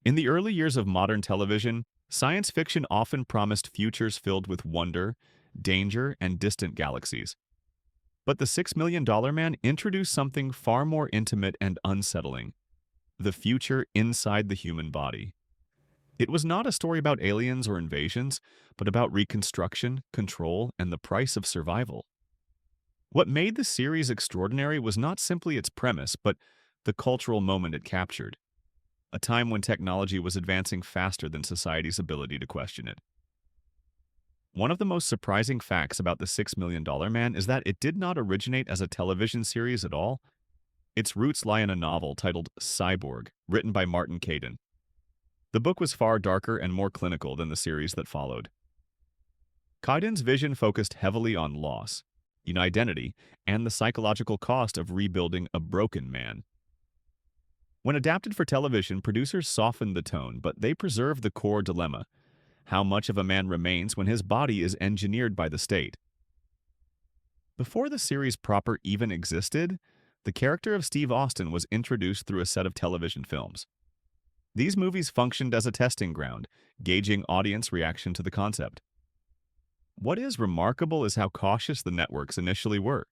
In the early years of modern television, science fiction often promised futures filled with wonder, danger, and distant galaxies. But the $6 Million Man introduced something far more intimate and unsettling: the future inside the human body. It was not a story about aliens or invasions, but about reconstruction, control, and the price of survival. What made the series extraordinary was not simply its premise, but the cultural moment it captured, a time when technology was advancing faster than society's ability to question it. One of the most surprising facts about the $6 Million Man is that it did not originate as a television series at all. Its roots lie in a novel titled Cyborg, written by Martin Caidin. The book was far darker and more clinical than the series that followed. Caidin's vision focused heavily on loss, identity, and the psychological cost of rebuilding a broken man. When adapted for television, producers softened the tone, but they preserved the core dilemma: how much of a man remains when his body is engineered by the state. Before the series proper even existed, the character of Steve Austin was introduced through a set of television films. These movies functioned as a testing ground, gauging audience reaction to the concept. What is remarkable is how cautious the networks initially were.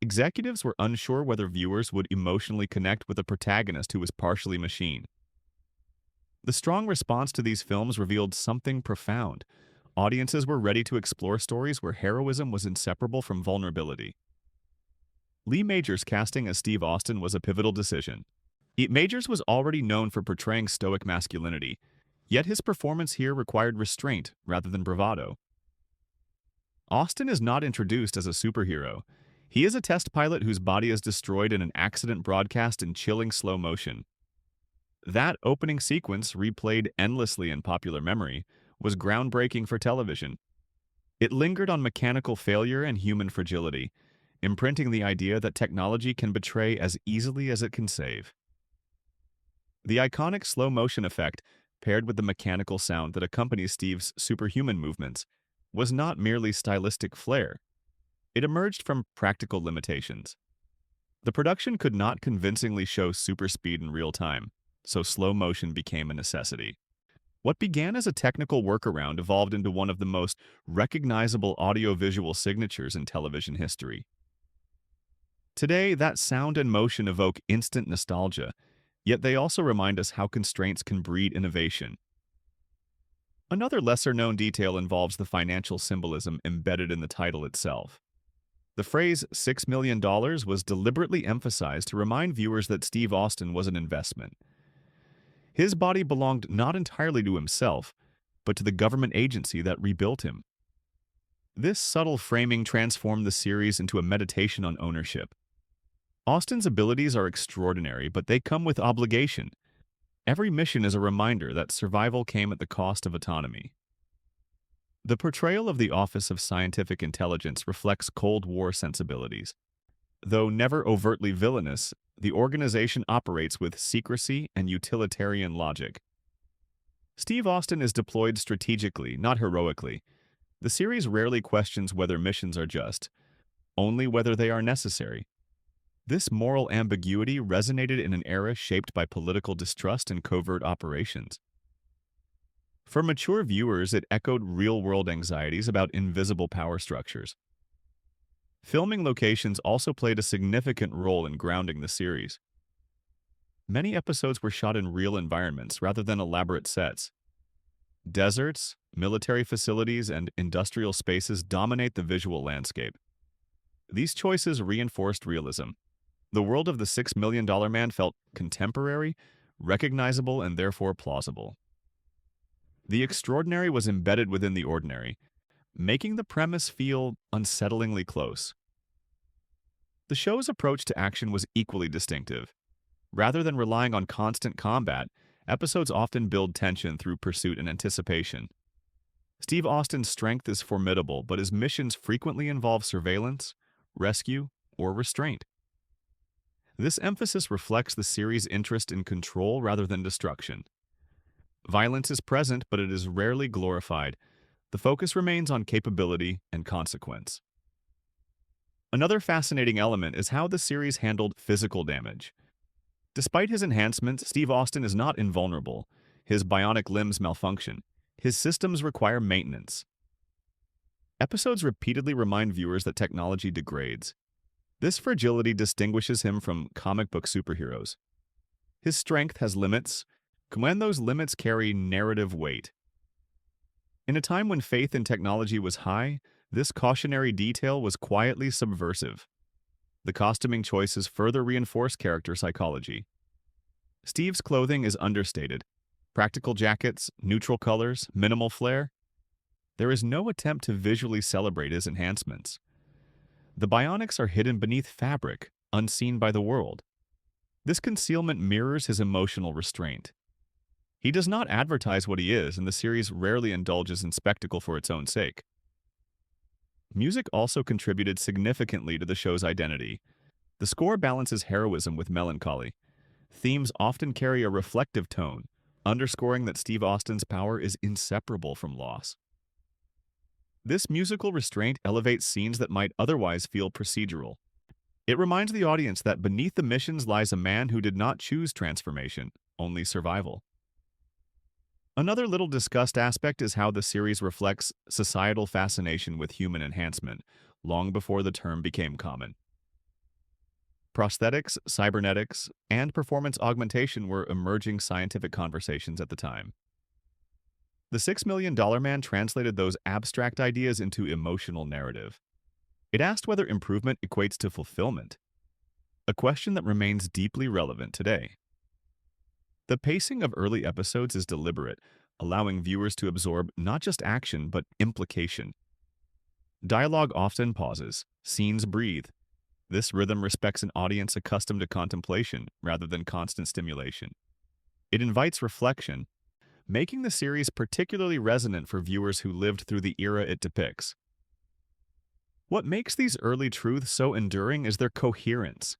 Executives were unsure whether viewers would emotionally connect with a protagonist who was partially machine. The strong response to these films revealed something profound. Audiences were ready to explore stories where heroism was inseparable from vulnerability. Lee Majors' casting as Steve Austin was a pivotal decision. Majors was already known for portraying stoic masculinity, yet his performance here required restraint rather than bravado. Austin is not introduced as a superhero. He is a test pilot whose body is destroyed in an accident broadcast in chilling slow motion. That opening sequence, replayed endlessly in popular memory, was groundbreaking for television. It lingered on mechanical failure and human fragility, imprinting the idea that technology can betray as easily as it can save. The iconic slow-motion effect, paired with the mechanical sound that accompanies Steve's superhuman movements, was not merely stylistic flair. It emerged from practical limitations. The production could not convincingly show super speed in real time, so slow motion became a necessity. What began as a technical workaround evolved into one of the most recognizable audiovisual signatures in television history. Today, that sound and motion evoke instant nostalgia, yet they also remind us how constraints can breed innovation. Another lesser-known detail involves the financial symbolism embedded in the title itself. The phrase $6 million was deliberately emphasized to remind viewers that Steve Austin was an investment. His body belonged not entirely to himself, but to the government agency that rebuilt him. This subtle framing transformed the series into a meditation on ownership. Austin's abilities are extraordinary, but they come with obligation. Every mission is a reminder that survival came at the cost of autonomy. The portrayal of the Office of Scientific Intelligence reflects Cold War sensibilities. Though never overtly villainous, the organization operates with secrecy and utilitarian logic. Steve Austin is deployed strategically, not heroically. The series rarely questions whether missions are just, only whether they are necessary. This moral ambiguity resonated in an era shaped by political distrust and covert operations. For mature viewers, it echoed real-world anxieties about invisible power structures. Filming locations also played a significant role in grounding the series. Many episodes were shot in real environments rather than elaborate sets. Deserts, military facilities, and industrial spaces dominate the visual landscape. These choices reinforced realism. The world of the $6 Million Man felt contemporary, recognizable, and therefore plausible. The extraordinary was embedded within the ordinary, making the premise feel unsettlingly close. The show's approach to action was equally distinctive. Rather than relying on constant combat, episodes often build tension through pursuit and anticipation. Steve Austin's strength is formidable, but his missions frequently involve surveillance, rescue, or restraint. This emphasis reflects the series' interest in control rather than destruction. Violence is present, but it is rarely glorified. The focus remains on capability and consequence. Another fascinating element is how the series handled physical damage. Despite his enhancements, Steve Austin is not invulnerable. His bionic limbs malfunction. His systems require maintenance. Episodes repeatedly remind viewers that technology degrades. This fragility distinguishes him from comic book superheroes. His strength has limits, when those limits carry narrative weight. In a time when faith in technology was high, this cautionary detail was quietly subversive. The costuming choices further reinforce character psychology. Steve's clothing is understated. Practical jackets, neutral colors, minimal flair. There is no attempt to visually celebrate his enhancements. The bionics are hidden beneath fabric, unseen by the world. This concealment mirrors his emotional restraint. He does not advertise what he is, and the series rarely indulges in spectacle for its own sake. Music also contributed significantly to the show's identity. The score balances heroism with melancholy. Themes often carry a reflective tone, underscoring that Steve Austin's power is inseparable from loss. This musical restraint elevates scenes that might otherwise feel procedural. It reminds the audience that beneath the missions lies a man who did not choose transformation, only survival. Another little discussed aspect is how the series reflects societal fascination with human enhancement, long before the term became common. Prosthetics, cybernetics, and performance augmentation were emerging scientific conversations at the time. The $6 Million Man translated those abstract ideas into emotional narrative. It asked whether improvement equates to fulfillment, a question that remains deeply relevant today. The pacing of early episodes is deliberate, allowing viewers to absorb not just action but implication. Dialogue often pauses, scenes breathe. This rhythm respects an audience accustomed to contemplation rather than constant stimulation. It invites reflection, making the series particularly resonant for viewers who lived through the era it depicts. What makes these early truths so enduring is their coherence.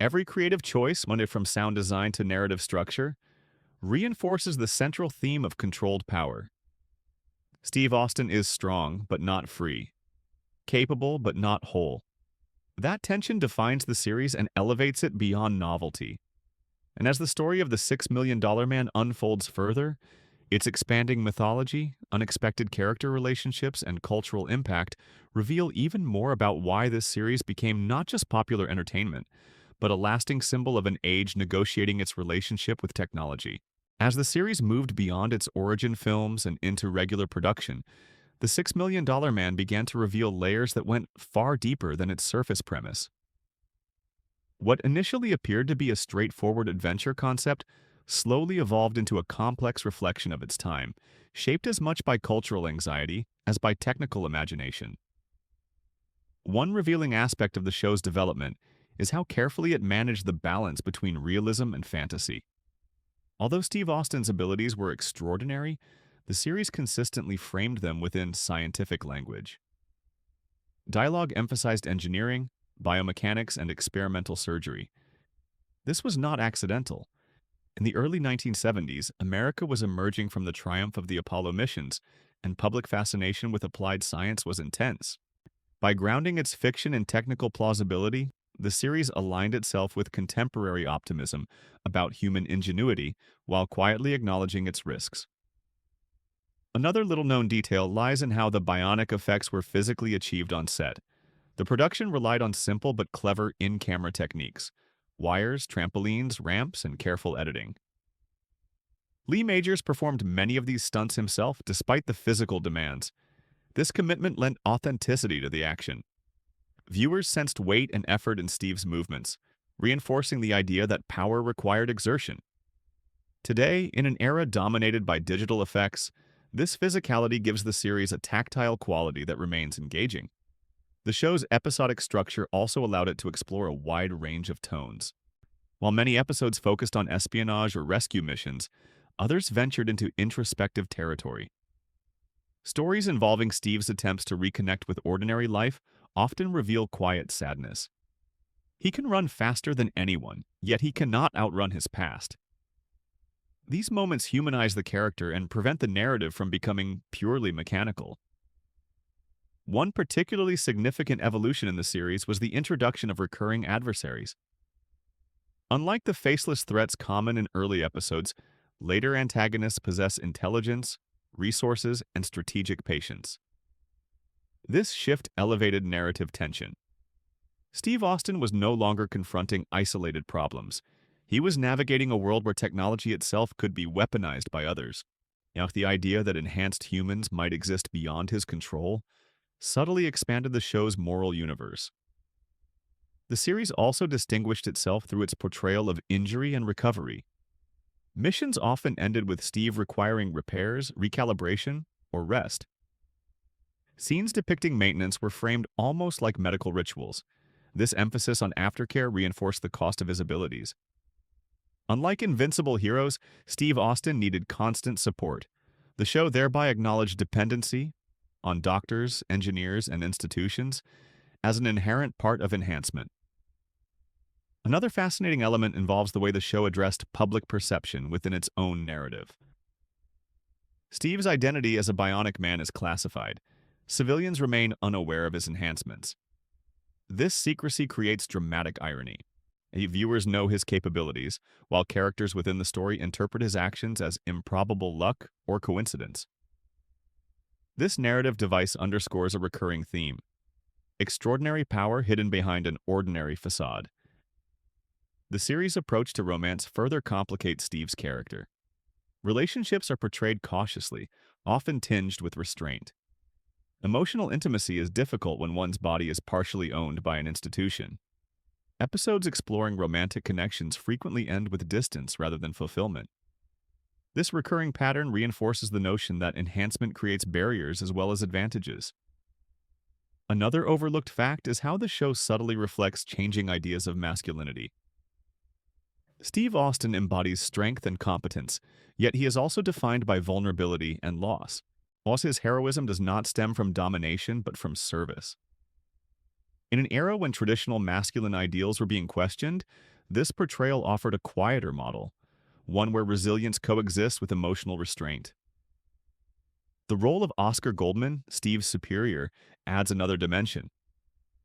Every creative choice, whether from sound design to narrative structure, reinforces the central theme of controlled power. Steve Austin is strong but not free, capable but not whole. That tension defines the series and elevates it beyond novelty. And as the story of the $6 Million Man unfolds further, its expanding mythology, unexpected character relationships, and cultural impact reveal even more about why this series became not just popular entertainment, but a lasting symbol of an age negotiating its relationship with technology. As the series moved beyond its origin films and into regular production, the $6 Million Man began to reveal layers that went far deeper than its surface premise. What initially appeared to be a straightforward adventure concept slowly evolved into a complex reflection of its time, shaped as much by cultural anxiety as by technical imagination. One revealing aspect of the show's development is how carefully it managed the balance between realism and fantasy. Although Steve Austin's abilities were extraordinary, the series consistently framed them within scientific language. Dialogue emphasized engineering, biomechanics, and experimental surgery. This was not accidental. In the early 1970s, America was emerging from the triumph of the Apollo missions, and public fascination with applied science was intense. By grounding its fiction in technical plausibility, the series aligned itself with contemporary optimism about human ingenuity while quietly acknowledging its risks. Another little-known detail lies in how the bionic effects were physically achieved on set. The production relied on simple but clever in-camera techniques: wires, trampolines, ramps, and careful editing. Lee Majors performed many of these stunts himself despite the physical demands. This commitment lent authenticity to the action. Viewers sensed weight and effort in Steve's movements, reinforcing the idea that power required exertion. Today, in an era dominated by digital effects, this physicality gives the series a tactile quality that remains engaging. The show's episodic structure also allowed it to explore a wide range of tones. While many episodes focused on espionage or rescue missions, others ventured into introspective territory. Stories involving Steve's attempts to reconnect with ordinary life often reveal quiet sadness. He can run faster than anyone, yet he cannot outrun his past. These moments humanize the character and prevent the narrative from becoming purely mechanical. One particularly significant evolution in the series was the introduction of recurring adversaries. Unlike the faceless threats common in early episodes, Later antagonists possess intelligence, resources, and strategic patience. This shift elevated narrative tension. Steve Austin was no longer confronting isolated problems. He was navigating a world where technology itself could be weaponized by others. The idea that enhanced humans might exist beyond his control subtly expanded the show's moral universe. The series also distinguished itself through its portrayal of injury and recovery. Missions often ended with Steve requiring repairs, recalibration, or rest. Scenes depicting maintenance were framed almost like medical rituals. This emphasis on aftercare reinforced the cost of his abilities. Unlike invincible heroes, Steve Austin needed constant support. The show thereby acknowledged dependency on doctors, engineers, and institutions as an inherent part of enhancement. Another fascinating element involves the way the show addressed public perception within its own narrative. Steve's identity as a bionic man is classified. Civilians remain unaware of his enhancements. This secrecy creates dramatic irony. Viewers know his capabilities, while characters within the story interpret his actions as improbable luck or coincidence. This narrative device underscores a recurring theme: extraordinary power hidden behind an ordinary facade. The series' approach to romance further complicates Steve's character. Relationships are portrayed cautiously, often tinged with restraint. Emotional intimacy is difficult when one's body is partially owned by an institution. Episodes exploring romantic connections frequently end with distance rather than fulfillment. This recurring pattern reinforces the notion that enhancement creates barriers as well as advantages. Another overlooked fact is how the show subtly reflects changing ideas of masculinity. Steve Austin embodies strength and competence, yet he is also defined by vulnerability and loss. Whilst his heroism does not stem from domination but from service. In an era when traditional masculine ideals were being questioned, this portrayal offered a quieter model, one where resilience coexists with emotional restraint. The role of Oscar Goldman, Steve's superior, adds another dimension.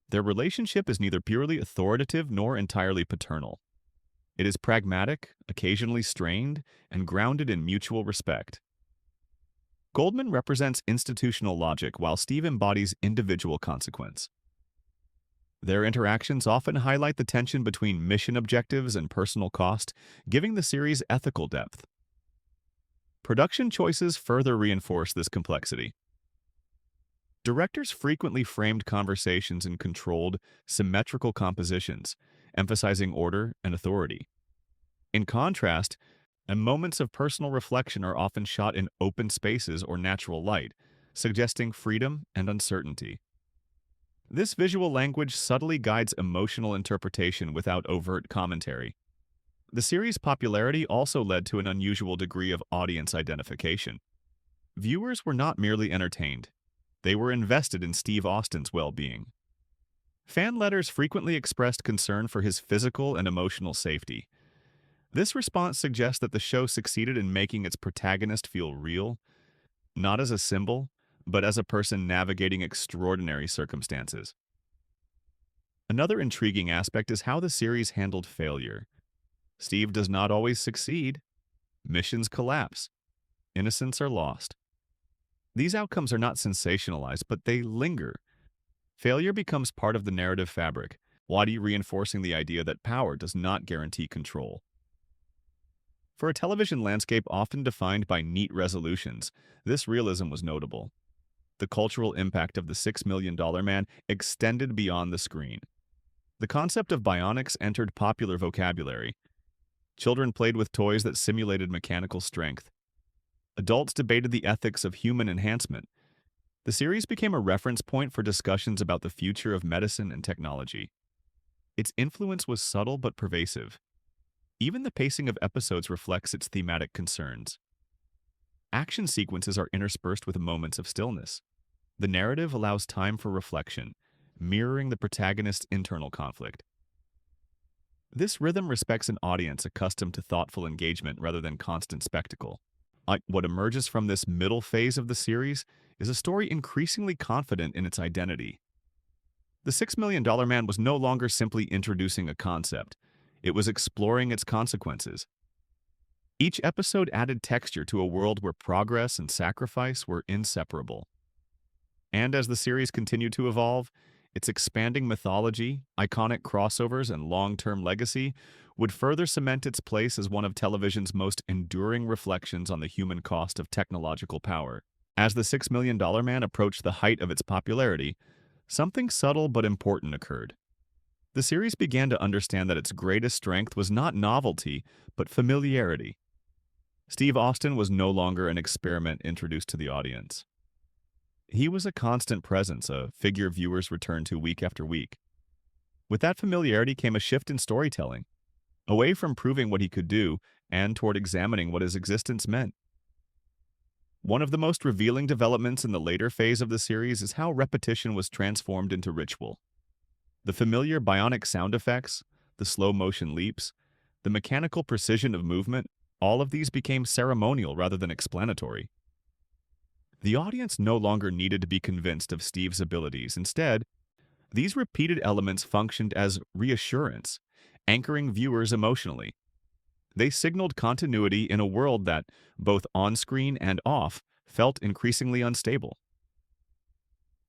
Their relationship is neither purely authoritative nor entirely paternal. It is pragmatic, occasionally strained, and grounded in mutual respect. Goldman represents institutional logic, while Steve embodies individual consequence. Their interactions often highlight the tension between mission objectives and personal cost, giving the series ethical depth. Production choices further reinforce this complexity. Directors frequently framed conversations in controlled, symmetrical compositions, emphasizing order and authority. In contrast, moments of personal reflection are often shot in open spaces or natural light, suggesting freedom and uncertainty. This visual language subtly guides emotional interpretation without overt commentary. The series' popularity also led to an unusual degree of audience identification. Viewers were not merely entertained. They were invested in Steve Austin's well-being. Fan letters frequently expressed concern for his physical and emotional safety. This response suggests that the show succeeded in making its protagonist feel real, not as a symbol, but as a person navigating extraordinary circumstances. Another intriguing aspect is how the series handled failure. Steve does not always succeed. Missions collapse. Innocents are lost. These outcomes are not sensationalized, but they linger. Failure becomes part of the narrative fabric, reinforcing the idea that power does not guarantee control. For a television landscape often defined by neat resolutions, this realism was notable. The cultural impact of the $6 Million Man extended beyond the screen. The concept of bionics entered popular vocabulary. Children played with toys that simulated mechanical strength. Adults debated the ethics of human enhancement. The series became a reference point for discussions about the future of medicine and technology. Its influence was subtle but pervasive. Even the pacing of episodes reflects its thematic concerns. Action sequences are interspersed with moments of stillness. The narrative allows time for reflection, mirroring the protagonist's internal conflict. This rhythm respects an audience accustomed to thoughtful engagement rather than constant spectacle. What emerges from this middle phase of the series is a story increasingly confident in its identity. The $6 Million Man was no longer simply introducing a concept. It was exploring its consequences. Each episode added texture to a world where progress and sacrifice were inseparable. And as the series continued to evolve, its expanding mythology, iconic crossovers, and long-term legacy would further cement its place as one of television's most enduring reflections on the human cost of technological power. As the $6 Million Man approached the height of its popularity, something subtle but important occurred. The series began to understand that its greatest strength was not novelty, but familiarity. Steve Austin was no longer an experiment introduced to the audience. He was a constant presence, a figure viewers returned to week after week. With that familiarity came a shift in storytelling, away from proving what he could do and toward examining what his existence meant. One of the most revealing developments in the later phase of the series is how repetition was transformed into ritual. The familiar bionic sound effects, the slow-motion leaps, the mechanical precision of movement, all of these became ceremonial rather than explanatory. The audience no longer needed to be convinced of Steve's abilities. Instead, these repeated elements functioned as reassurance, anchoring viewers emotionally. They signaled continuity in a world that, both on-screen and off, felt increasingly unstable.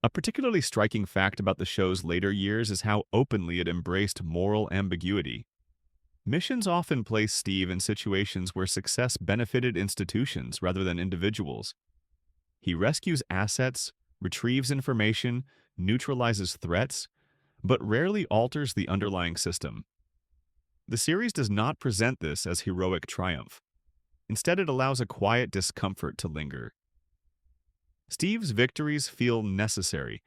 A particularly striking fact about the show's later years is how openly it embraced moral ambiguity. Missions often place Steve in situations where success benefited institutions rather than individuals. He rescues assets, retrieves information, neutralizes threats, but rarely alters the underlying system. The series does not present this as heroic triumph. Instead, it allows a quiet discomfort to linger. Steve's victories feel necessary,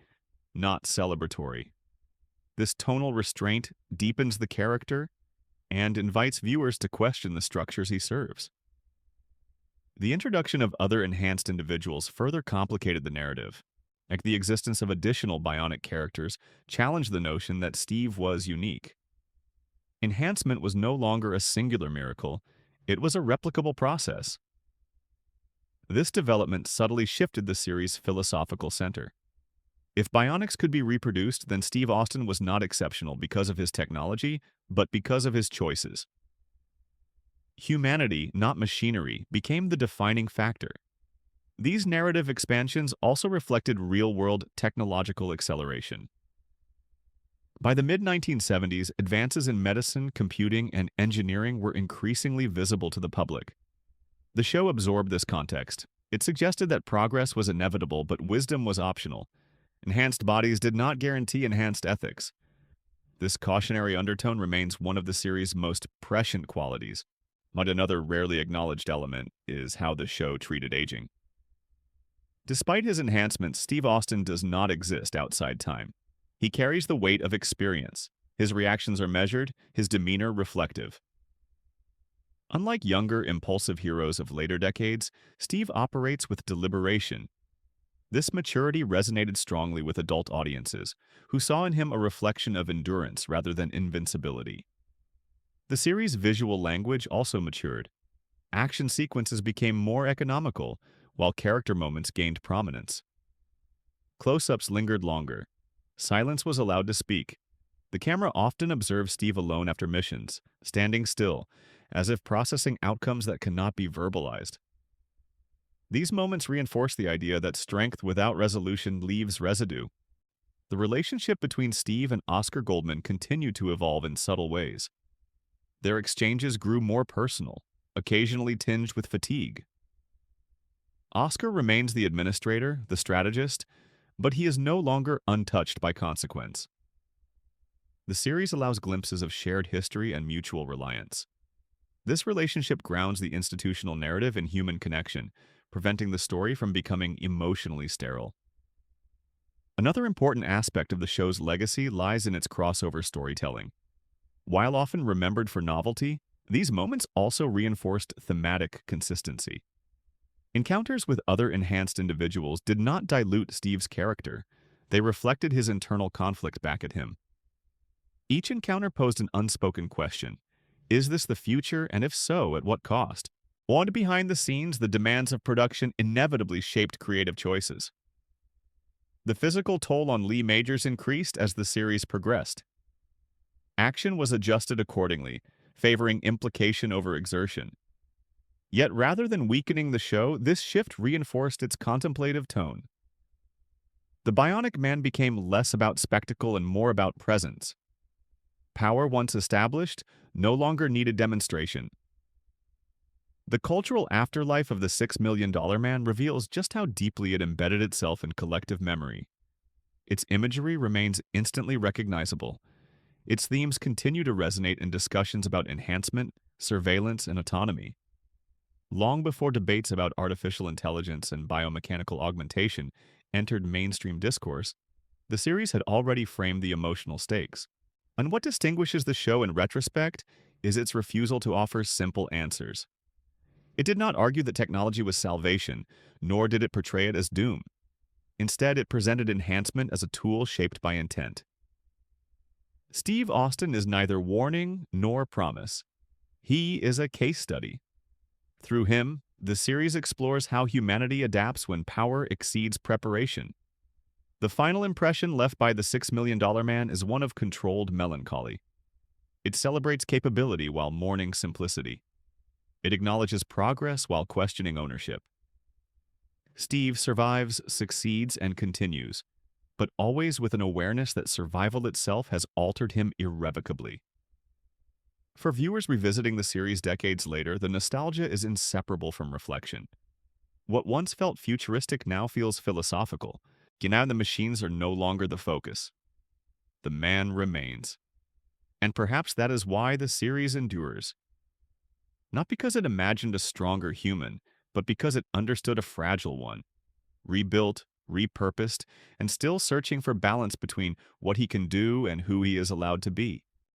not celebratory. This tonal restraint deepens the character and invites viewers to question the structures he serves. The introduction of other enhanced individuals further complicated the narrative. Like the existence of additional bionic characters challenged the notion that Steve was unique. Enhancement was no longer a singular miracle, it was a replicable process. This development subtly shifted the series' philosophical center. If bionics could be reproduced, then Steve Austin was not exceptional because of his technology, but because of his choices. Humanity, not machinery, became the defining factor. These narrative expansions also reflected real-world technological acceleration. By the mid-1970s, advances in medicine, computing, and engineering were increasingly visible to the public. The show absorbed this context. It suggested that progress was inevitable, but wisdom was optional. Enhanced bodies did not guarantee enhanced ethics. This cautionary undertone remains one of the series' most prescient qualities. But another rarely acknowledged element is how the show treated aging. Despite his enhancements, Steve Austin does not exist outside time. He carries the weight of experience. His reactions are measured, his demeanor reflective. Unlike younger, impulsive heroes of later decades, Steve operates with deliberation. This maturity resonated strongly with adult audiences, who saw in him a reflection of endurance rather than invincibility. The series' visual language also matured. Action sequences became more economical, while character moments gained prominence. Close-ups lingered longer. Silence was allowed to speak. The camera often observes Steve alone after missions, standing still, as if processing outcomes that cannot be verbalized. These moments reinforce the idea that strength without resolution leaves residue. The relationship between Steve and Oscar Goldman continued to evolve in subtle ways. Their exchanges grew more personal, occasionally tinged with fatigue. Oscar remains the administrator, the strategist, but he is no longer untouched by consequence. The series allows glimpses of shared history and mutual reliance. This relationship grounds the institutional narrative in human connection, preventing the story from becoming emotionally sterile. Another important aspect of the show's legacy lies in its crossover storytelling. While often remembered for novelty, these moments also reinforced thematic consistency. Encounters with other enhanced individuals did not dilute Steve's character. They reflected his internal conflict back at him. Each encounter posed an unspoken question. Is this the future, and if so, at what cost? On behind the scenes, the demands of production inevitably shaped creative choices. The physical toll on Lee Majors increased as the series progressed. Action was adjusted accordingly, favoring implication over exertion. Yet rather than weakening the show, this shift reinforced its contemplative tone. The Bionic Man became less about spectacle and more about presence. Power once established no longer needed demonstration. The cultural afterlife of the $6 Million Man reveals just how deeply it embedded itself in collective memory. Its imagery remains instantly recognizable. Its themes continue to resonate in discussions about enhancement, surveillance, and autonomy. Long before debates about artificial intelligence and biomechanical augmentation entered mainstream discourse, the series had already framed the emotional stakes. And what distinguishes the show in retrospect is its refusal to offer simple answers. It did not argue that technology was salvation, nor did it portray it as doom. Instead, it presented enhancement as a tool shaped by intent. Steve Austin is neither warning nor promise. He is a case study. Through him, the series explores how humanity adapts when power exceeds preparation. The final impression left by the $6 Million Man is one of controlled melancholy. It celebrates capability while mourning simplicity. It acknowledges progress while questioning ownership. Steve survives, succeeds, and continues, but always with an awareness that survival itself has altered him irrevocably. For viewers revisiting the series decades later, the nostalgia is inseparable from reflection. What once felt futuristic now feels philosophical. Now the machines are no longer the focus. The man remains. And perhaps that is why the series endures. Not because it imagined a stronger human, but because it understood a fragile one, rebuilt, repurposed, and still searching for balance between what he can do and who he is allowed to be.